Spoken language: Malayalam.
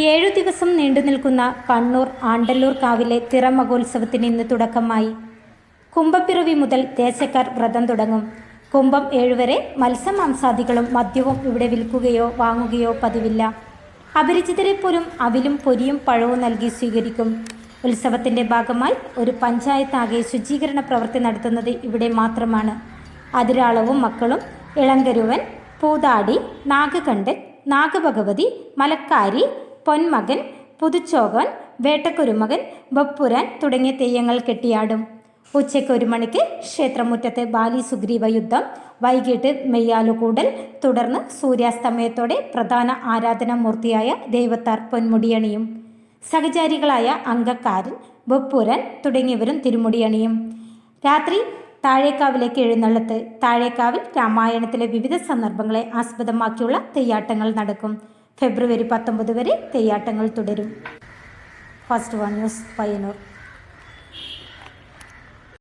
7 ദിവസം നീണ്ടുനിൽക്കുന്ന കണ്ണൂർ ആണ്ടല്ലൂർ കാവിലെ തിറ മഹോത്സവത്തിന് ഇന്ന് തുടക്കമായി. കുംഭപ്പിറവി മുതൽ ദേശക്കാർ വ്രതം തുടങ്ങും. കുംഭം 7 വരെ മത്സ്യമാംസാദികളും മദ്യവും ഇവിടെ വിൽക്കുകയോ വാങ്ങുകയോ പതിവില്ല. അപരിചിതരെ പോലും അവിലും പൊരിയും പഴവും നൽകി സ്വീകരിക്കും. ഉത്സവത്തിൻ്റെ ഭാഗമായി ഒരു പഞ്ചായത്താകെ ശുചീകരണ പ്രവൃത്തി നടത്തുന്നത് ഇവിടെ മാത്രമാണ്. അതിരാളവും മക്കളും ഇളങ്കരുവൻ, പൂതാടി, നാഗകണ്ഠൻ, നാഗഭഗവതി, മലക്കാരി, പൊന്മകൻ, പുതുച്ചോകൻ, വേട്ടക്കുരുമകൻ, ബപ്പുരാൻ തുടങ്ങിയ തെയ്യങ്ങൾ കെട്ടിയാടും. ഉച്ചയ്ക്ക് 1 മണിക്ക് ക്ഷേത്രമുറ്റത്ത് ബാലി സുഗ്രീവ യുദ്ധം, വൈകിട്ട് മെയ്യാലുകൂടൽ, തുടർന്ന് സൂര്യാസ്തമയത്തോടെ പ്രധാന ആരാധനാമൂർത്തിയായ ദൈവത്താർ പൊന്മുടിയണിയും. സഹചാരികളായ അങ്കക്കാരൻ, ബപ്പുരാൻ തുടങ്ങിയവരും തിരുമുടിയണിയും. രാത്രി താഴേക്കാവിലേക്ക് എഴുന്നള്ളത്ത്. താഴേക്കാവിൽ രാമായണത്തിലെ വിവിധ സന്ദർഭങ്ങളെ ആസ്പദമാക്കിയുള്ള തെയ്യാട്ടങ്ങൾ നടക്കും. ഫെബ്രുവരി 19 വരെ തെയ്യാട്ടങ്ങൾ തുടരും. First one news, Payyanur.